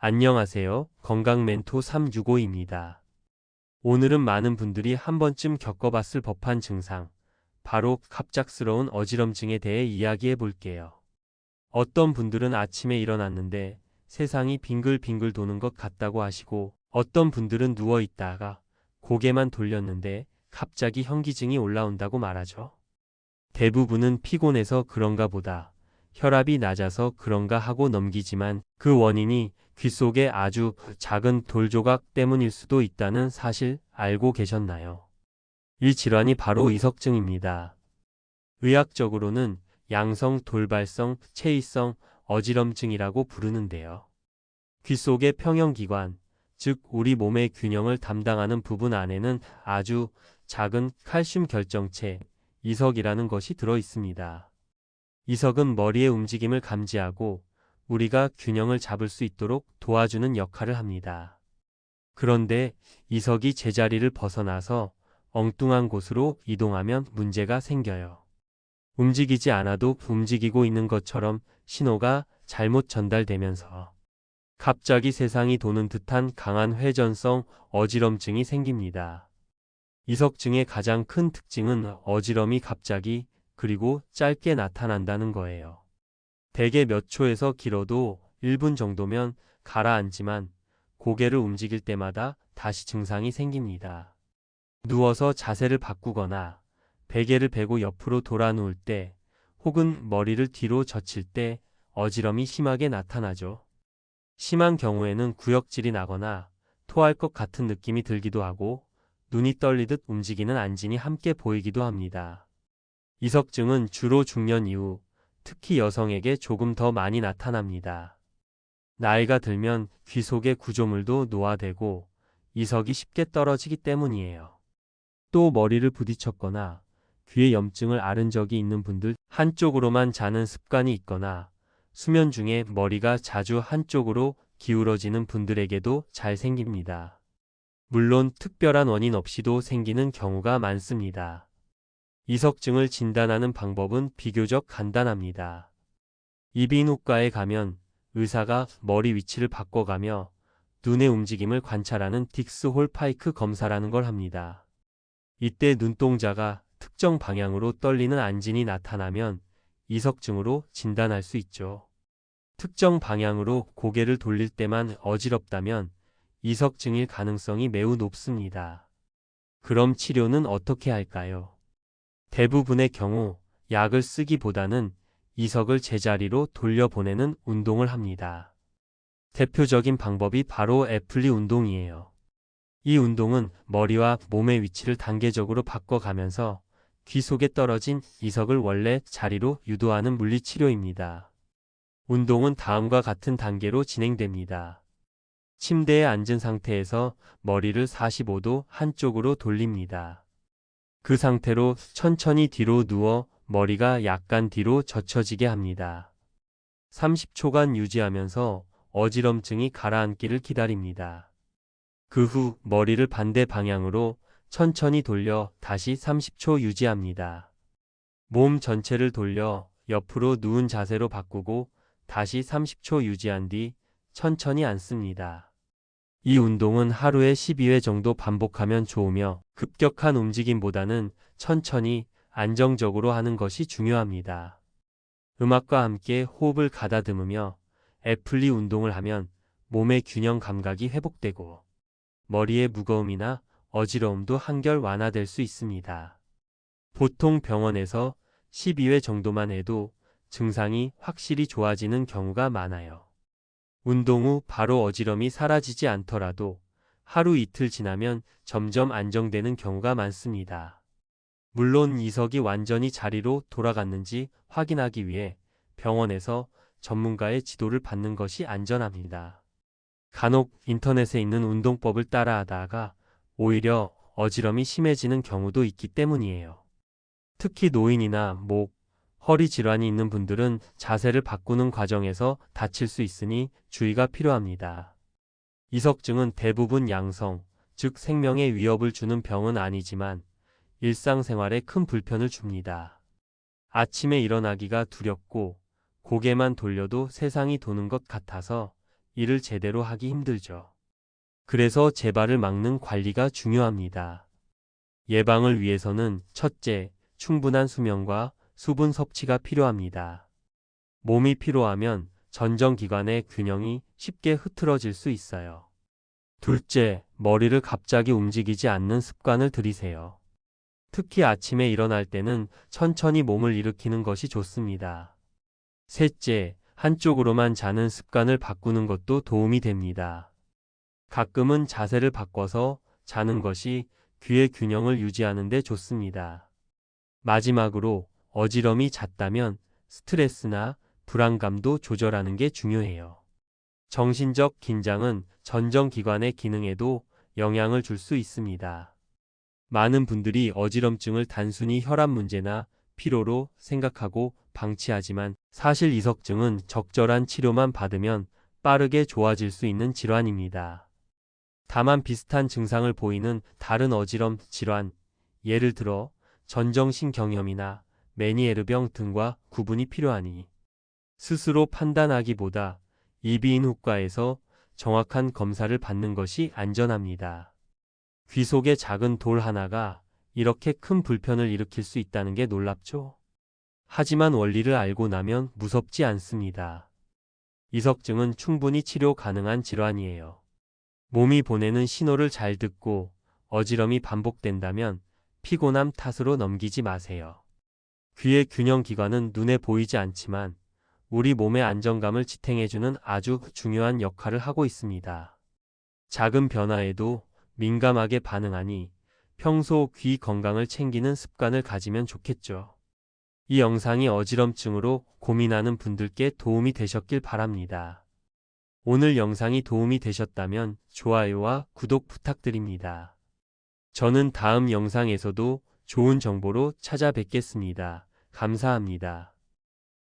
안녕하세요. 건강멘토 365입니다. 오늘은 많은 분들이 한 번쯤 겪어봤을 법한 증상, 바로 갑작스러운 어지럼증에 대해 이야기해 볼게요. 어떤 분들은 아침에 일어났는데 세상이 빙글빙글 도는 것 같다고 하시고, 어떤 분들은 누워 있다가 고개만 돌렸는데 갑자기 현기증이 올라온다고 말하죠. 대부분은 피곤해서 그런가 보다, 혈압이 낮아서 그런가 하고 넘기지만 그 원인이 귀 속의 아주 작은 돌조각 때문일 수도 있다는 사실 알고 계셨나요? 이 질환이 바로 이석증입니다. 의학적으로는 양성 돌발성 체위성 어지럼증이라고 부르는데요. 귀 속의 평형기관, 즉 우리 몸의 균형을 담당하는 부분 안에는 아주 작은 칼슘 결정체, 이석이라는 것이 들어 있습니다. 이석은 머리의 움직임을 감지하고 우리가 균형을 잡을 수 있도록 도와주는 역할을 합니다. 그런데 이석이 제자리를 벗어나서 엉뚱한 곳으로 이동하면 문제가 생겨요. 움직이지 않아도 움직이고 있는 것처럼 신호가 잘못 전달되면서 갑자기 세상이 도는 듯한 강한 회전성 어지럼증이 생깁니다. 이석증의 가장 큰 특징은 어지럼이 갑자기 그리고 짧게 나타난다는 거예요. 대개 몇 초에서 길어도 1분 정도면 가라앉지만 고개를 움직일 때마다 다시 증상이 생깁니다. 누워서 자세를 바꾸거나 베개를 베고 옆으로 돌아 누울 때 혹은 머리를 뒤로 젖힐 때 어지럼이 심하게 나타나죠. 심한 경우에는 구역질이 나거나 토할 것 같은 느낌이 들기도 하고 눈이 떨리듯 움직이는 안진이 함께 보이기도 합니다. 이석증은 주로 중년 이후, 특히 여성에게 조금 더 많이 나타납니다. 나이가 들면 귀 속의 구조물도 노화되고 이석이 쉽게 떨어지기 때문이에요. 또 머리를 부딪혔거나 귀에 염증을 앓은 적이 있는 분들, 한쪽으로만 자는 습관이 있거나 수면 중에 머리가 자주 한쪽으로 기울어지는 분들에게도 잘 생깁니다. 물론 특별한 원인 없이도 생기는 경우가 많습니다. 이석증을 진단하는 방법은 비교적 간단합니다. 이비인후과에 가면 의사가 머리 위치를 바꿔가며 눈의 움직임을 관찰하는 딕스 홀파이크 검사라는 걸 합니다. 이때 눈동자가 특정 방향으로 떨리는 안진이 나타나면 이석증으로 진단할 수 있죠. 특정 방향으로 고개를 돌릴 때만 어지럽다면 이석증일 가능성이 매우 높습니다. 그럼 치료는 어떻게 할까요? 대부분의 경우 약을 쓰기보다는 이석을 제자리로 돌려보내는 운동을 합니다. 대표적인 방법이 바로 애플리 운동이에요. 이 운동은 머리와 몸의 위치를 단계적으로 바꿔가면서 귀 속에 떨어진 이석을 원래 자리로 유도하는 물리치료입니다. 운동은 다음과 같은 단계로 진행됩니다. 침대에 앉은 상태에서 머리를 45도 한쪽으로 돌립니다. 그 상태로 천천히 뒤로 누워 머리가 약간 뒤로 젖혀지게 합니다. 30초간 유지하면서 어지럼증이 가라앉기를 기다립니다. 그 후 머리를 반대 방향으로 천천히 돌려 다시 30초 유지합니다. 몸 전체를 돌려 옆으로 누운 자세로 바꾸고 다시 30초 유지한 뒤 천천히 앉습니다. 이 운동은 하루에 12회 정도 반복하면 좋으며 급격한 움직임보다는 천천히 안정적으로 하는 것이 중요합니다. 음악과 함께 호흡을 가다듬으며 애플리 운동을 하면 몸의 균형 감각이 회복되고 머리의 무거움이나 어지러움도 한결 완화될 수 있습니다. 보통 병원에서 12회 정도만 해도 증상이 확실히 좋아지는 경우가 많아요. 운동 후 바로 어지럼이 사라지지 않더라도 하루 이틀 지나면 점점 안정되는 경우가 많습니다. 물론 이석이 완전히 자리로 돌아갔는지 확인하기 위해 병원에서 전문가의 지도를 받는 것이 안전합니다. 간혹 인터넷에 있는 운동법을 따라하다가 오히려 어지럼이 심해지는 경우도 있기 때문이에요. 특히 노인이나 목, 허리 질환이 있는 분들은 자세를 바꾸는 과정에서 다칠 수 있으니 주의가 필요합니다. 이석증은 대부분 양성, 즉 생명에 위협을 주는 병은 아니지만 일상생활에 큰 불편을 줍니다. 아침에 일어나기가 두렵고 고개만 돌려도 세상이 도는 것 같아서 일을 제대로 하기 힘들죠. 그래서 재발을 막는 관리가 중요합니다. 예방을 위해서는 첫째, 충분한 수면과 수분 섭취가 필요합니다. 몸이 피로하면 전정기관의 균형이 쉽게 흐트러질 수 있어요. 둘째, 머리를 갑자기 움직이지 않는 습관을 들이세요. 특히 아침에 일어날 때는 천천히 몸을 일으키는 것이 좋습니다. 셋째, 한쪽으로만 자는 습관을 바꾸는 것도 도움이 됩니다. 가끔은 자세를 바꿔서 자는 것이 귀의 균형을 유지하는 데 좋습니다. 마지막으로 어지럼이 잦다면 스트레스나 불안감도 조절하는 게 중요해요. 정신적 긴장은 전정기관의 기능에도 영향을 줄 수 있습니다. 많은 분들이 어지럼증을 단순히 혈압 문제나 피로로 생각하고 방치하지만 사실 이석증은 적절한 치료만 받으면 빠르게 좋아질 수 있는 질환입니다. 다만 비슷한 증상을 보이는 다른 어지럼 질환, 예를 들어 전정신경염이나 메니에르병 등과 구분이 필요하니 스스로 판단하기보다 이비인후과에서 정확한 검사를 받는 것이 안전합니다. 귀 속의 작은 돌 하나가 이렇게 큰 불편을 일으킬 수 있다는 게 놀랍죠? 하지만 원리를 알고 나면 무섭지 않습니다. 이석증은 충분히 치료 가능한 질환이에요. 몸이 보내는 신호를 잘 듣고 어지럼이 반복된다면 피곤함 탓으로 넘기지 마세요. 귀의 균형 기관은 눈에 보이지 않지만 우리 몸의 안정감을 지탱해주는 아주 중요한 역할을 하고 있습니다. 작은 변화에도 민감하게 반응하니 평소 귀 건강을 챙기는 습관을 가지면 좋겠죠. 이 영상이 어지럼증으로 고민하는 분들께 도움이 되셨길 바랍니다. 오늘 영상이 도움이 되셨다면 좋아요와 구독 부탁드립니다. 저는 다음 영상에서도 좋은 정보로 찾아뵙겠습니다. 감사합니다.